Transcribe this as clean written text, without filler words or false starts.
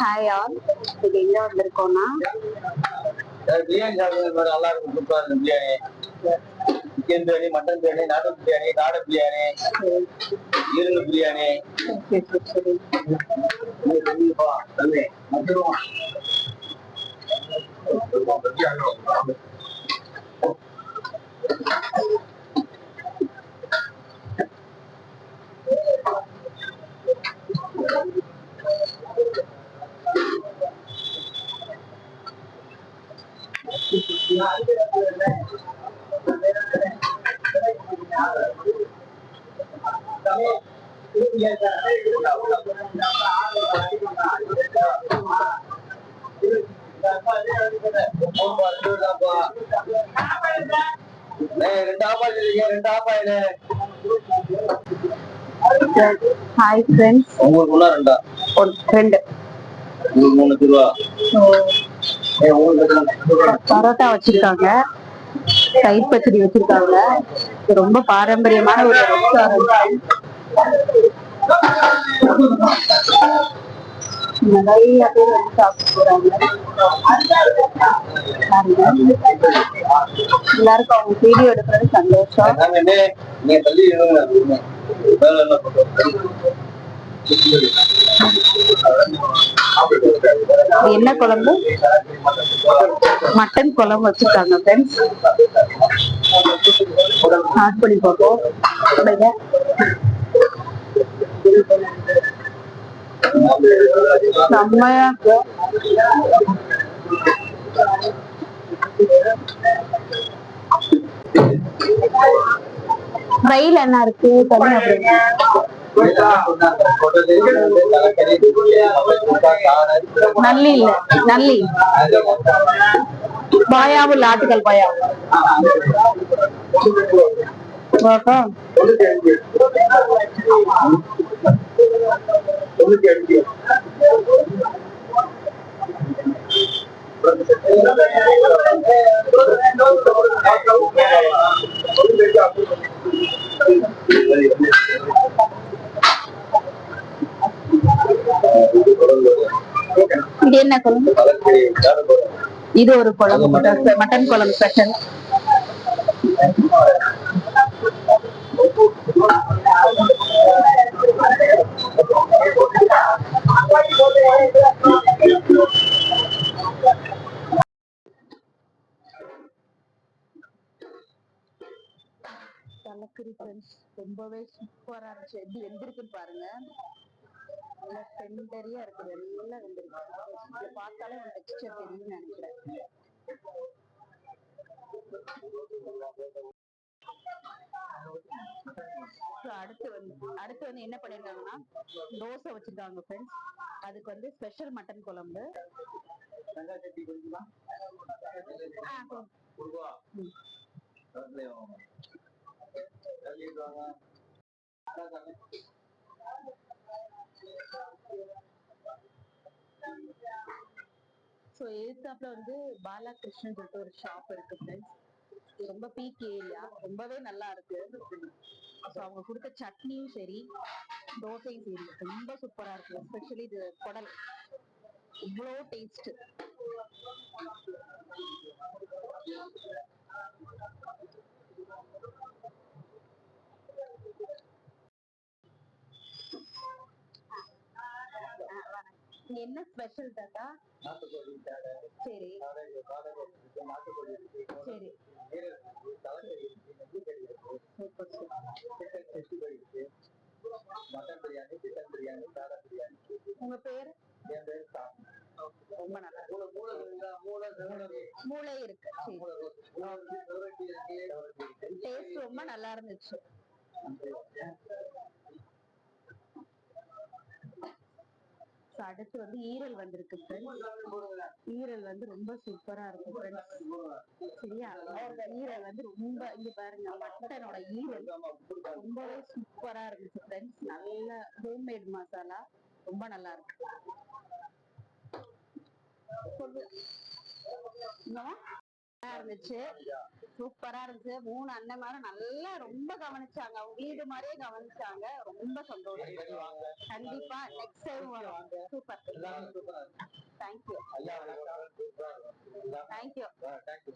Hi all, இது எங்க வந்திருக்கோம்னா பிரியாணி சாப்பிடுறது நல்லா இருக்கும். சூப்பரா இருக்கும் பிரியாணி. சிக்கன் பிரியாணி, மட்டன் பிரியாணி, நாட்டு பிரியாணி, நாடு பிரியாணி, ஈரல் பிரியாணி. சரி ஹாய் ஃப்ரெண்ட்ஸ், உங்களுக்கு ரெண்டா ஒரு ஃப்ரெண்டு பரோட்டா வச்சிருக்காங்க, தயிர் பச்சடி வச்சிருக்காங்க. இது ரொம்ப பாரம்பரியமான ஒரு ரெஸ்டாரண்ட். நிறைய பேர் வந்து சாப்பிட்டு போறாங்க. எல்லாருக்கும் அவங்க வீடியோ எடுக்கிறது சந்தோஷம். என்ன குழம்பு? மட்டன் குழம்பு வச்சிருக்காங்க ஃப்ரெண்ட்ஸ். ஸ்டார்ட் பண்ணி பார்ப்போம். செம்மையா இருக்கு. ஃப்ரைல என்ன இருக்கு? தனியா நல்லி இல்ல, நல்லி பாயாவும் ஆட்டுக்கல் பாயா. இது என்ன குழம்பு? இது ஒரு குழம்பு, மட்டன் குழம்பு ஸ்பெஷல். தலைக்கறி ஃப்ரெண்ட்ஸ் ரொம்பவே சூப்பரா இருந்துச்சு. எப்படி வெந்திருக்குன்னு பாருங்க. நல்லா டெண்டரியா இருக்குது, நல்லா வெந்திருக்கு. இதை பார்த்தாலே ஒரு டெக்ஸ்டர் தெரியும்னு நினைக்கிறேன். அடுத்து வந்து என்ன பண்ணிருக்காங்கன்னா தோசை வச்சிருக்காங்க ஃப்ரெண்ட்ஸ். அதுக்கு வந்து ஸ்பெஷல் மட்டன் குழம்பு. ஸோ எதிர்த்தாப்புல வந்து பாலகிருஷ்ணன் சொல்லிட்டு ஒரு ஷாப் இருக்கு ஃப்ரெண்ட்ஸ். ரொம்ப பீக் ஏரியா, ரொம்பவே நல்லா இருக்கு. ஸோ அவங்க கொடுத்த சட்னியும் சரி, தோசையும் சரி ரொம்ப சூப்பரா இருக்கு. எஸ்பெஷலி இது குடல் இவ்வளோ டேஸ்ட். என்ன ஸ்பெஷல் தாத்தா? சரி சரி. உங்க பேரு? ரொம்ப நல்லா மூளை இருக்கு. டேஸ்ட் ரொம்ப நல்லா இருந்துச்சு. அடுத்து வந்து ஈரல் வந்திருக்கு ஃப்ரெண்ட்ஸ். ஈரல் வந்து ரொம்ப சூப்பரா இருக்கும் ஃப்ரெண்ட்ஸ். சரியா? ஈரல் வந்து ரொம்ப, இங்க பாருங்க, மட்டனோட ஈரல் ரொம்பவே சூப்பரா இருந்துச்சு ஃப்ரெண்ட்ஸ். நல்ல ஹோம்மேட் மசாலா, ரொம்ப நல்லா இருக்கு. இருந்துச்சு. சூப்பரா இருந்துச்சு. 3 அண்ணன்மாரும் நல்லா ரொம்ப கவனிச்சாங்க. அவங்க வீடு மாதிரியே கவனிச்சாங்க. ரொம்ப சந்தோஷம். அடிக்கடி வாங்க. கண்டிப்பா நெக்ஸ்ட் டைம் வரும். சூப்பர். எல்லாமே சூப்பரா இருக்கு. தேங்க்யூ. ஐயா, வணக்கம். சூப்பரா இருக்கும். தேங்க்யூ. தேங்க்யூ.